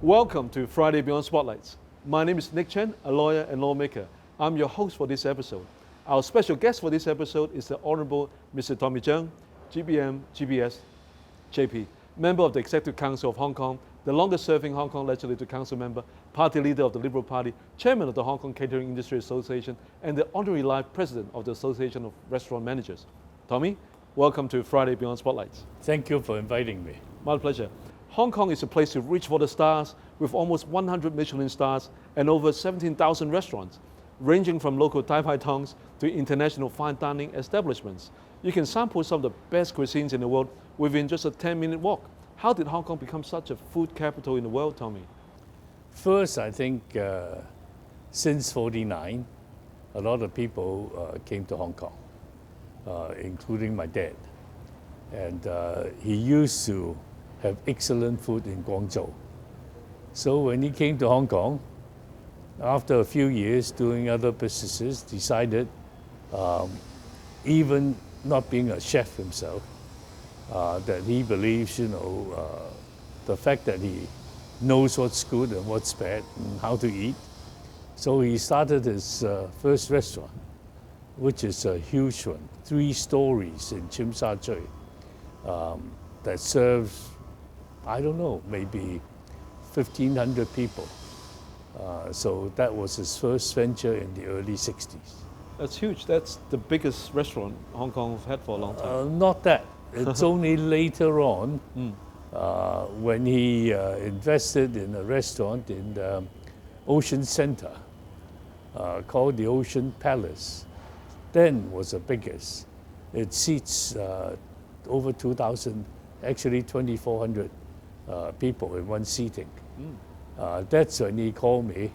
Welcome to Friday Beyond Spotlights. My name is Nick Chan, a lawyer and lawmaker. I'm your host for this episode. Our special guest for this episode is the Honorable Mr. Tommy Cheung, GBM, GBS, JP, member of the Executive Council of Hong Kong, the longest-serving Hong Kong Legislative Council member, party leader of the Liberal Party, chairman of the Hong Kong Catering Industry Association, and the honorary life president of the Association of Restaurant Managers. Tommy, welcome to Friday Beyond Spotlights. Thank you for inviting me. My pleasure. Hong Kong is a place to reach for the stars with almost 100 Michelin stars and over 17,000 restaurants, ranging from local Tai Pai tongs to international fine dining establishments. You can sample some of the best cuisines in the world within just a 10-minute walk. How did Hong Kong become such a food capital in the world, Tommy? First, I think since '49, a lot of people came to Hong Kong, including my dad. And he used to have excellent food in Guangzhou. So when he came to Hong Kong, after a few years doing other businesses, decided, even not being a chef himself, that he believes, the fact that he knows what's good and what's bad and how to eat. So he started his first restaurant, which is a huge one, 3 stories in Tsim Sha Tsui, that serves, I don't know, maybe 1,500 people. So that was his first venture in the early 60s. That's huge. That's the biggest restaurant Hong Kong's had for a long time. Not that. It's only later on when he invested in a restaurant in the Ocean Center called the Ocean Palace. Then was the biggest. It seats over 2,000, actually 2,400 people in one seating. That's when he called me,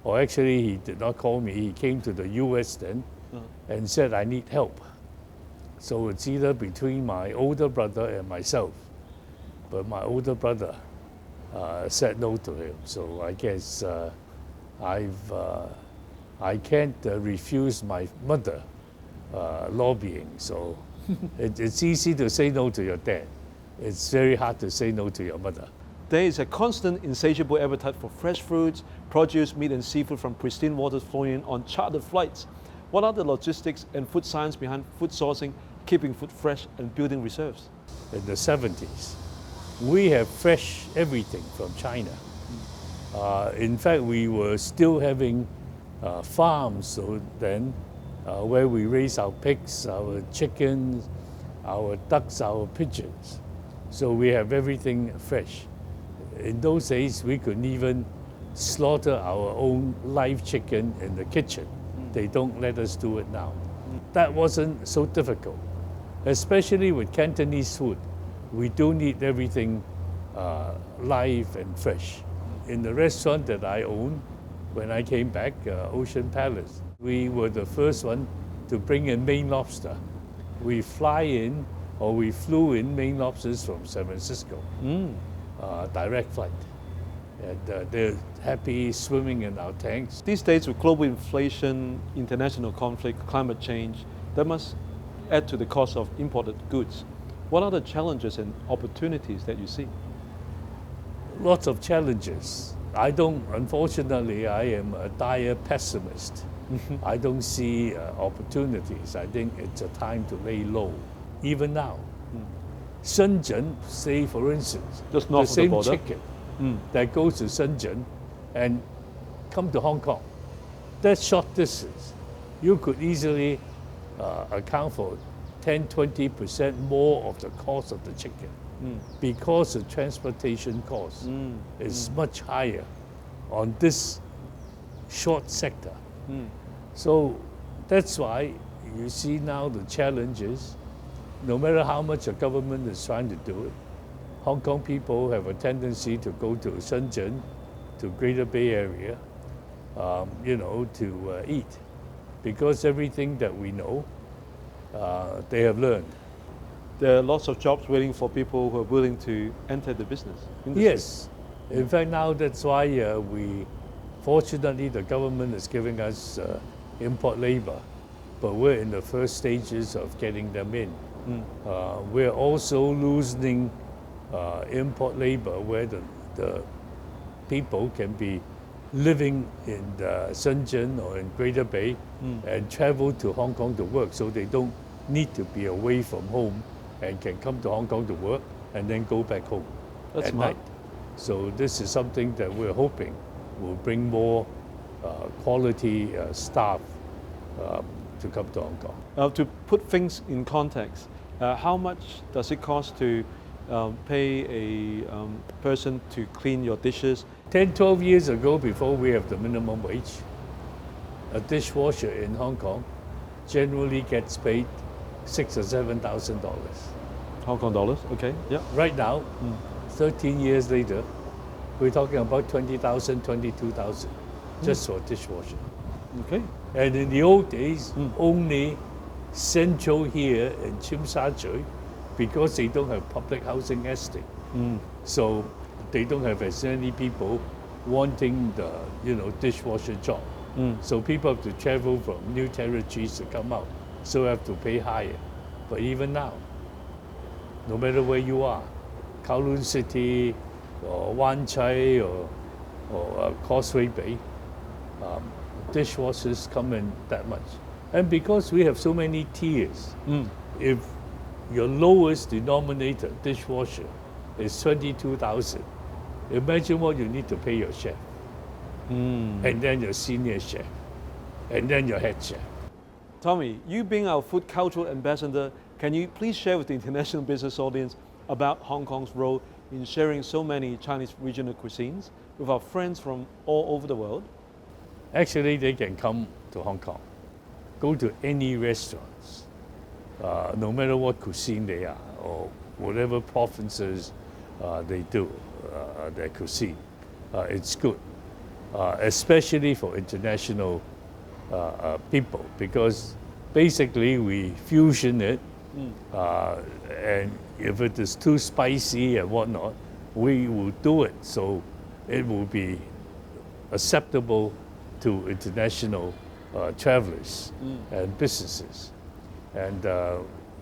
or actually he did not call me, he came to the US then and said, I need help. So it's either between my older brother and myself. But my older brother said no to him. So I guess I can't refuse my mother lobbying. So it's easy to say no to your dad. It's very hard to say no to your mother. There is a constant, insatiable appetite for fresh fruits, produce, meat, and seafood from pristine waters flowing in on chartered flights. What are the logistics and food science behind food sourcing, keeping food fresh, and building reserves? In the 70s, we have fresh everything from China. In fact, we were still having farms so then where we raise our pigs, our chickens, our ducks, our pigeons. So we have everything fresh. In those days, we could even slaughter our own live chicken in the kitchen. They don't let us do it now. That wasn't so difficult, especially with Cantonese food. We do need everything live and fresh. In the restaurant that I own, when I came back, Ocean Palace, we were the first one to bring in Maine lobster. We flew in Maine lobsters from San Francisco, direct flight. And they're happy swimming in our tanks. These days, with global inflation, international conflict, climate change, that must add to the cost of imported goods. What are the challenges and opportunities that you see? Lots of challenges. Unfortunately, I am a dire pessimist. I don't see opportunities. I think it's a time to lay low, even now. Shenzhen, say for instance, just north the same of the border. chicken that goes to Shenzhen and come to Hong Kong. That's short distance. You could easily account for 10-20% more of the cost of the chicken because the transportation cost is much higher on this short sector. So that's why you see now the challenge is, no matter how much the government is trying to do it, Hong Kong people have a tendency to go to Shenzhen, to Greater Bay Area, to eat, because everything that we know, they have learned. There are lots of jobs waiting for people who are willing to enter the business industry. Yes. In fact, now that's why fortunately, the government is giving us import labor, but we're in the first stages of getting them in. We're also losing import labor where the people can be living in Shenzhen or in Greater Bay and travel to Hong Kong to work, so they don't need to be away from home and can come to Hong Kong to work and then go back home at night. So this is something that we're hoping will bring more quality staff to come to Hong Kong. To put things in context, how much does it cost to pay a person to clean your dishes? 10, 12 years ago, before we have the minimum wage, a dishwasher in Hong Kong generally gets paid $6,000 or $7,000. Hong Kong dollars, okay, yeah. Right now, 13 years later, we're talking about 20,000, 22,000 just for a dishwasher. Okay. And in the old days, only Central here in Tsim Sha Tsui, because they don't have public housing estate. So they don't have as many people wanting the dishwasher job. So people have to travel from new territories to come out, so have to pay higher. But even now, no matter where you are, Kowloon City or Wan Chai or Causeway Bay, dishwashers come in that much. And because we have so many tiers, if your lowest denominator dishwasher is 22,000, imagine what you need to pay your chef, and then your senior chef, and then your head chef. Tommy, you being our food cultural ambassador, can you please share with the international business audience about Hong Kong's role in sharing so many Chinese regional cuisines with our friends from all over the world? Actually, they can come to Hong Kong, go to any restaurants, no matter what cuisine they are or whatever provinces they do their cuisine. It's good, especially for international people, because basically we fusion it, and if it is too spicy and whatnot, we will do it so it will be acceptable to international travelers and businesses. And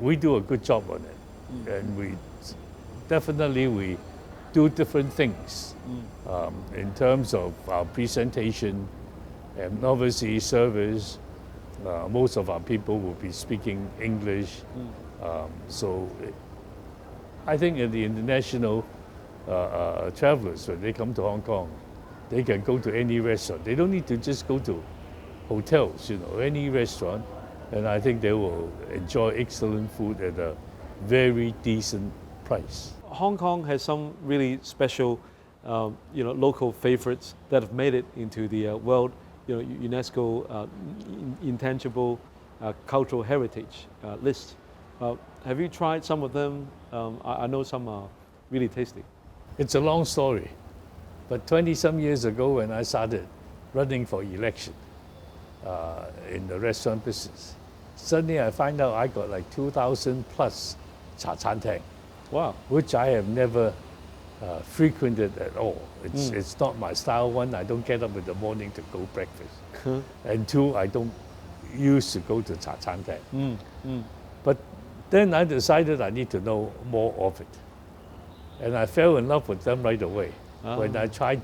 we do a good job on it. And we do different things in terms of our presentation, and obviously service. Most of our people will be speaking English. So I think the international travelers, when they come to Hong Kong, they can go to any restaurant. They don't need to just go to hotels, any restaurant. And I think they will enjoy excellent food at a very decent price. Hong Kong has some really special, local favorites that have made it into the World UNESCO Intangible Cultural Heritage list. Have you tried some of them? I know some are really tasty. It's a long story, but 20-some years ago when I started running for election in the restaurant business, suddenly I find out I got like 2,000 plus cha chan teng. Wow. Which I have never frequented at all. It's not my style. One, I don't get up in the morning to go breakfast. And two, I don't used to go to cha chan teng. But then I decided I need to know more of it. And I fell in love with them right away when I tried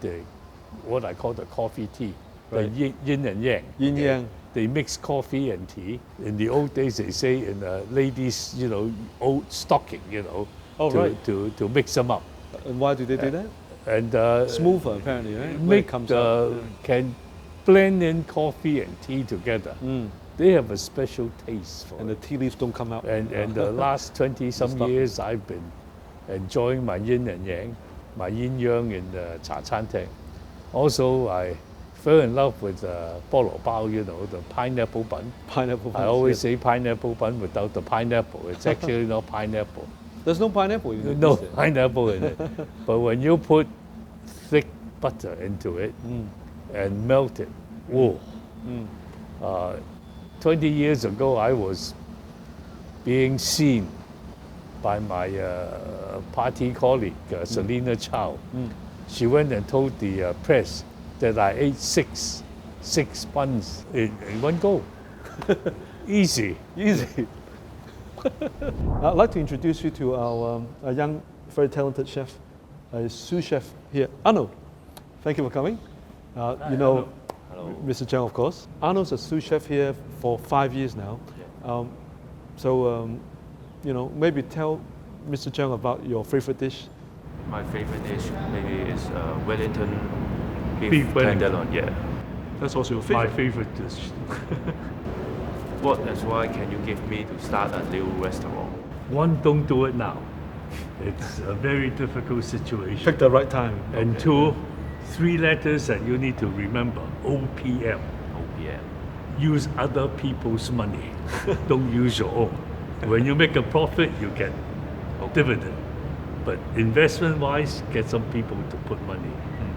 what I call the coffee tea, the yin and yang. Yin yang. They mix coffee and tea. In the old days, they say in the ladies, old stocking, to mix them up. And why do they do that? And smoother, apparently, right? Make can blend in coffee and tea together. They have a special taste for it. And the tea leaves don't come out. And the last 20-some years, I've been enjoying my yin and yang, my yin yang in the cha chan teng. Also, I fell in love with bolo bao, the pineapple bun. Pineapple bun. I always say pineapple bun without the pineapple. It's actually not pineapple. There's no pineapple in it. No pineapple in it. But when you put thick butter into it and melt it, whoa. 20 years ago, I was being seen by my party colleague, Selina Chow. She went and told the press that I ate six buns in one go. Easy. I'd like to introduce you to our young, very talented chef, a sous chef here, Arnold. Thank you for coming. Hi, you know, Hello. Mr. Cheung, of course. Arnold's a sous chef here for 5 years now. You know, maybe tell Mr. Cheung about your favorite dish. My favorite dish maybe is Wellington Beef Wellington. tenderloin. Yeah. That's also your My favorite. favorite dish. What advice can you give me to start a new restaurant? One, don't do it now. It's a very difficult situation. Pick the right time. And two, 3 letters that you need to remember, OPM. OPM. Use other people's money. Don't use your own. When you make a profit, you get dividend. But investment-wise, get some people to put money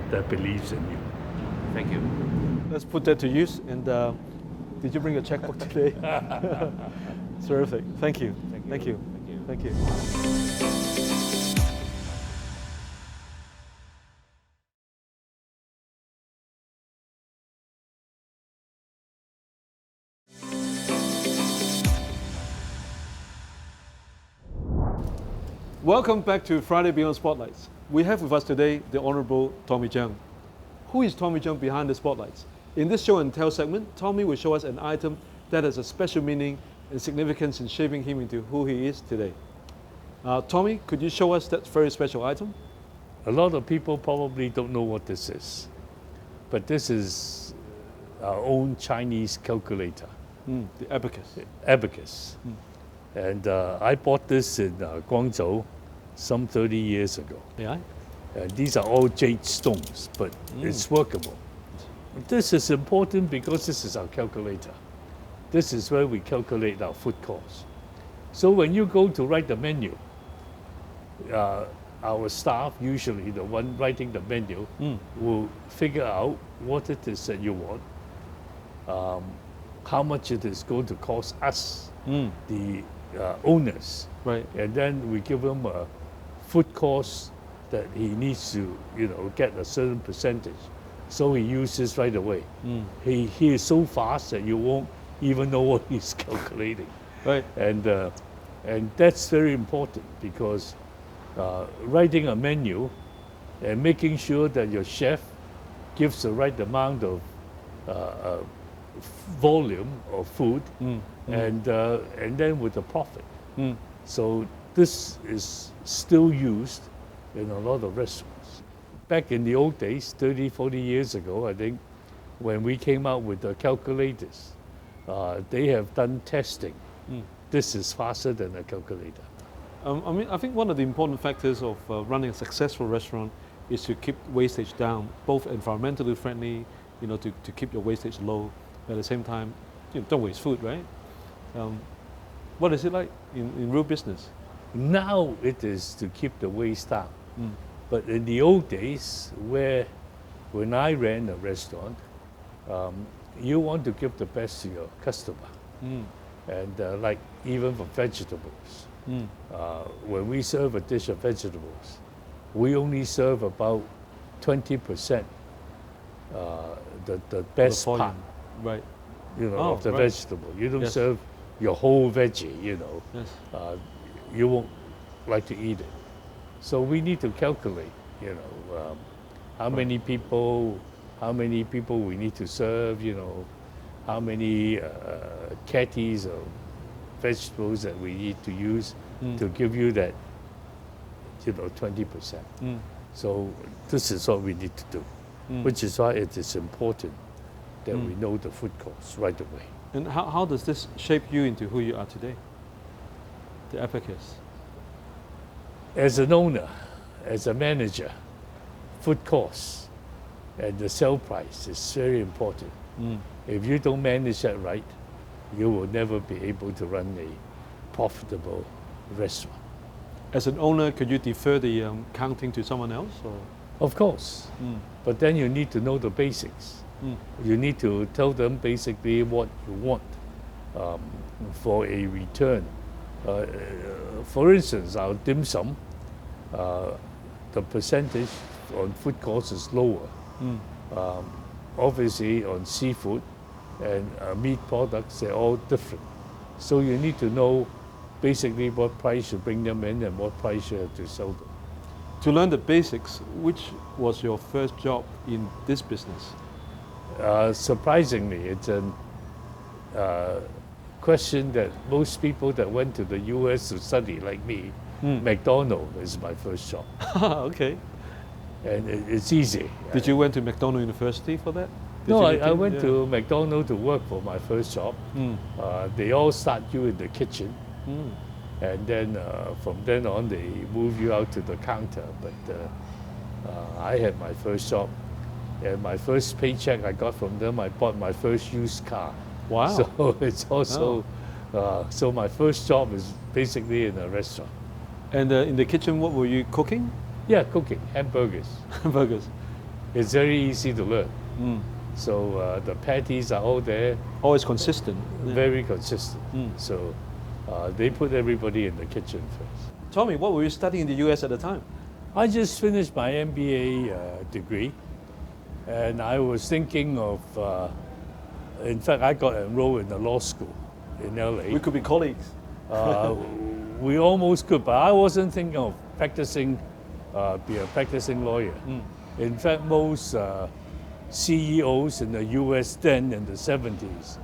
that believes in you. Thank you. Let's put that to use. And did you bring a checkbook today? Terrific. Thank you. Thank you. Thank you. Thank you. Welcome back to Friday Beyond Spotlights. We have with us today the Honorable Tommy Cheung. Who is Tommy Cheung behind the spotlights? In this show and tell segment, Tommy will show us an item that has a special meaning and significance in shaping him into who he is today. Tommy, could you show us that very special item? A lot of people probably don't know what this is, but this is our own Chinese calculator, The abacus. abacus. And I bought this in Guangzhou some 30 years ago. Yeah. And these are all jade stones, but it's workable. This is important because this is our calculator. This is where we calculate our food costs. So when you go to write the menu, our staff, usually the one writing the menu, will figure out what it is that you want, how much it is going to cost us, the owners, Right. and then we give him a food cost that he needs to, get a certain percentage. So he uses right away. He is so fast that you won't even know what he's calculating. Right. And that's very important because writing a menu and making sure that your chef gives the right amount of volume of food and then with a profit. So this is still used in a lot of restaurants. Back in the old days, 30, 40 years ago, I think, when we came out with the calculators, they have done testing. This is faster than a calculator. I think one of the important factors of running a successful restaurant is to keep wastage down, both environmentally friendly, to keep your wastage low, but at the same time, don't waste food, right? What is it like in real business? Now it is to keep the waste down. But in the old days, when I ran a restaurant, you want to give the best to your customer. And like even for vegetables, when we serve a dish of vegetables, we only serve about 20% the best volume. part, Right. of the right. vegetable. You don't Yes. serve your whole veggie, Yes. you won't like to eat it. So we need to calculate, how many people we need to serve, how many catties of vegetables that we need to use to give you that, 20%. So this is what we need to do, which is why it is important that we know the food costs right away. And how does this shape you into who you are today? The abacus. As an owner, as a manager, food costs and the sell price is very important. If you don't manage that right, you will never be able to run a profitable restaurant. As an owner, could you defer the counting to someone else? Or? Of course, but then you need to know the basics. You need to tell them basically what you want for a return. For instance, our dim sum, the percentage on food costs is lower. Obviously, on seafood and meat products, they're all different. So you need to know basically what price you bring them in and what price you have to sell them. To learn the basics, which was your first job in this business? Surprisingly, it's a question that most people that went to the US to study, like me, McDonald's is my first job. Okay. And it's easy. Did you went to McDonalds University for that? Did No, you I went to McDonald's to work for my first job. They all start you in the kitchen. And then from then on, they move you out to the counter. But I had my first job. And my first paycheck I got from them, I bought my first used car. Wow. So it's also, so my first job is basically in a restaurant. And in the kitchen, what were you cooking? Yeah, cooking, hamburgers. Burgers. It's very easy to learn. So the patties are all there, Always consistent. very consistent. So they put everybody in the kitchen first. Tommy, what were you studying in the US at the time? I just finished my MBA degree, and I was thinking of, in fact, I got enrolled in the law school in LA. We could be colleagues. We almost could, but I wasn't thinking of practicing, be a practicing lawyer. In fact, most CEOs in the US then in the 70s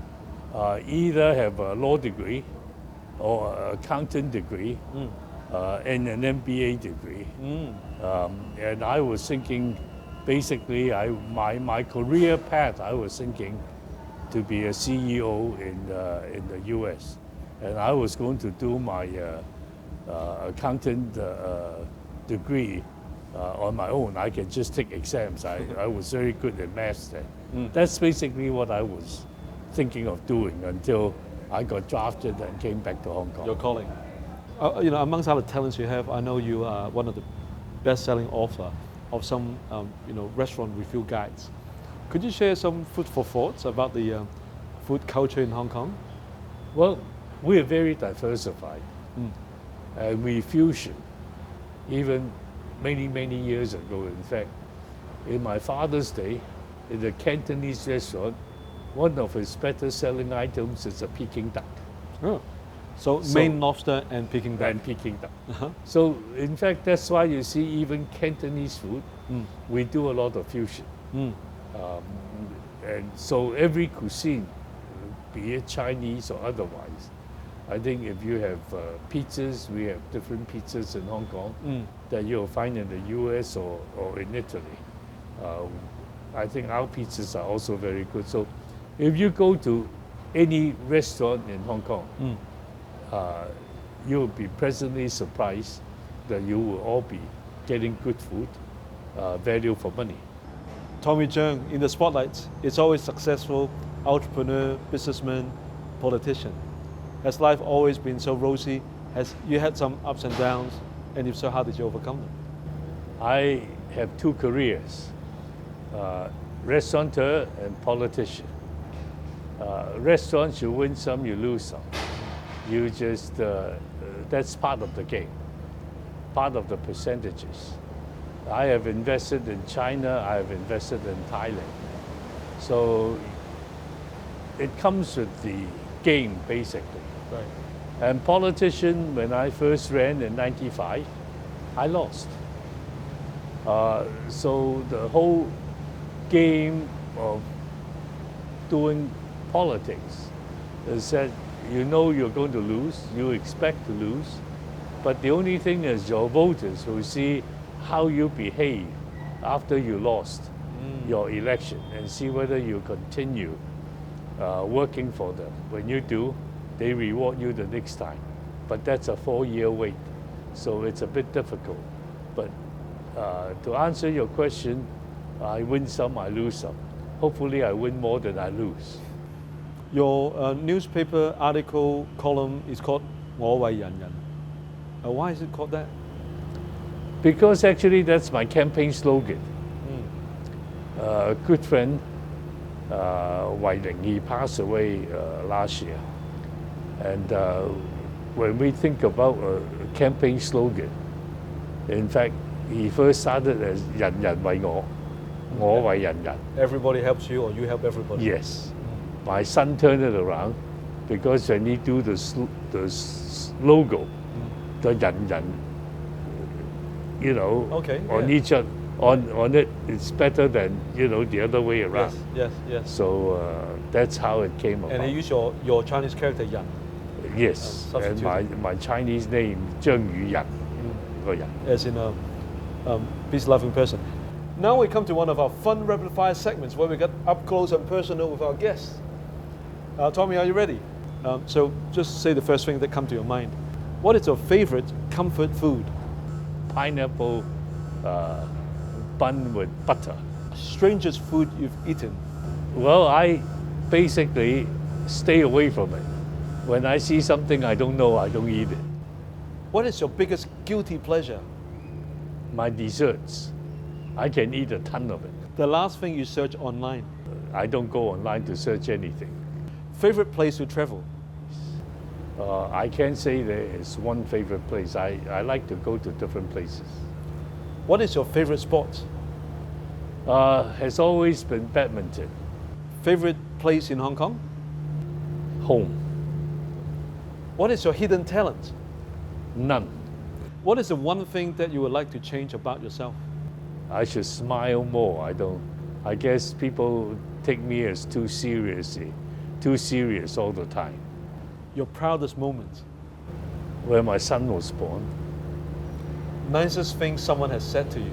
either have a law degree or an accountant degree and an MBA degree. And I was thinking, basically, my career path, I was thinking to be a CEO in the US. And I was going to do my accountant degree on my own. I could just take exams. I was very good at maths then. That's basically what I was thinking of doing until I got drafted and came back to Hong Kong. Your calling. You know, amongst other talents you have, I know you are one of the best-selling author of some, you know, restaurant review guides. Could you share some food for thoughts about the food culture in Hong Kong? Well, we are very diversified, and we fusion. Even many years ago, in fact, in my father's day, in the Cantonese restaurant, one of his better selling items is a Peking duck. Oh. So Maine lobster and Peking duck. And Peking duck. So in fact, that's why you see even Cantonese food, we do a lot of fusion. And so every cuisine, be it Chinese or otherwise, I think if you have pizzas, we have different pizzas in Hong Kong that you'll find in the US or in Italy. I think our pizzas are also very good. So if you go to any restaurant in Hong Kong, you'll be pleasantly surprised that you will all be getting good food, value for money. Tommy Cheung in the spotlight is always successful entrepreneur, businessman, politician. Has life always been so rosy? Has you had some ups and downs? And if so, how did you overcome them? I have two careers, restaurateur and politician. Restaurants, you win some, you lose some. You just, that's part of the game, part of the percentages. I have invested in China, I have invested in Thailand. So it comes with the game, basically. Right. And politician, when I first ran in '95, I lost. So the whole game of doing politics is that you know you're going to lose, you expect to lose, but the only thing is your voters will see how you behave after you lost your election and see whether you continue working for them. When you do, they reward you the next time. But that's a 4-year wait, so it's a bit difficult. But to answer your question, I win some, I lose some. Hopefully I win more than I lose. Your newspaper article column is called 我為人人. Why is it called that? Because actually that's my campaign slogan. A good friend, Wei Ling, he passed away last year. And when we think about a campaign slogan, in fact, he first started as 人人為我，我為人人. Everybody helps you or you help everybody. Yes. My son turned it around because when he do the logo, the 人人 you know, Okay, on yeah. each other, on it, it's better than, you know, the other way around. Yes. So that's how it came about. And you use your Chinese character Yan. Yes, and substitute. my Chinese name, Cheung Yu-yan, 個人. As in a peace-loving person. Now we come to one of our fun rapid fire segments where we get up close and personal with our guests. Tommy, are you ready? So just say the first thing that comes to your mind. What is your favorite comfort food? Pineapple bun with butter. Strangest food you've eaten? Well, I basically stay away from it. When I see something I don't know, I don't eat it. What is your biggest guilty pleasure? My desserts, I can eat a ton of it. The last thing you search online? I don't go online to search anything. Favorite place to travel? I can't say there is one favorite place. I like to go to different places. What is your favorite sport? Has always been badminton. Favorite place in Hong Kong? Home, What is your hidden talent? none. What is the one thing that you would like to change about yourself? I should smile more. I guess people take me as too serious all the time. Your proudest moment? When my son was born, Nicest thing someone has said to you?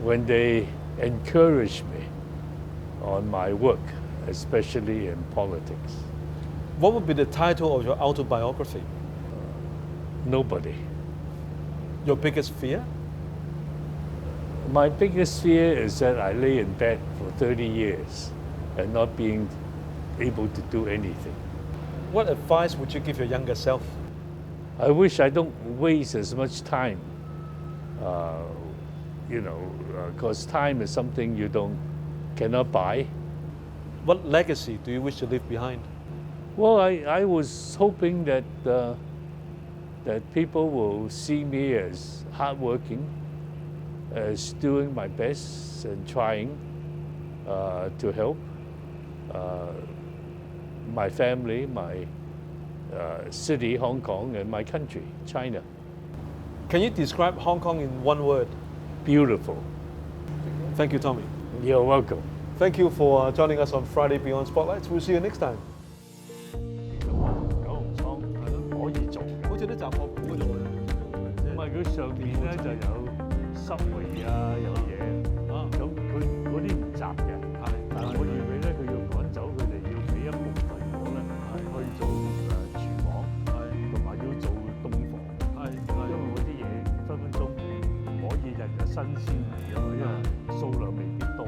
when they encouraged me on my work, especially in politics. What would be the title of your autobiography? Nobody. Your biggest fear? My biggest fear is that I lay in bed for 30 years and not being able to do anything. What advice would you give your younger self? I wish I don't waste as much time, because time is something you cannot buy. What legacy do you wish to leave behind? Well, I was hoping that people will see me as hardworking, as doing my best and trying to help my family, my city, Hong Kong, and my country, China. Can you describe Hong Kong in one word? Beautiful. Thank you, Tommy. You're welcome. Thank you for joining us on Friday Beyond Spotlights. We'll see you next time. 九龍倉係咯，可以做嘅。好似啲雜貨鋪嗰度嘅。唔係佢上面咧就有濕味啊，有嘢咁佢嗰啲唔雜嘅，但係我預備咧佢要趕走佢哋，要俾一部分我咧去做廚房，同埋要做凍房，因為嗰啲嘢分分鐘唔可以日日新鮮嚟㗎嘛，因為數量未必多。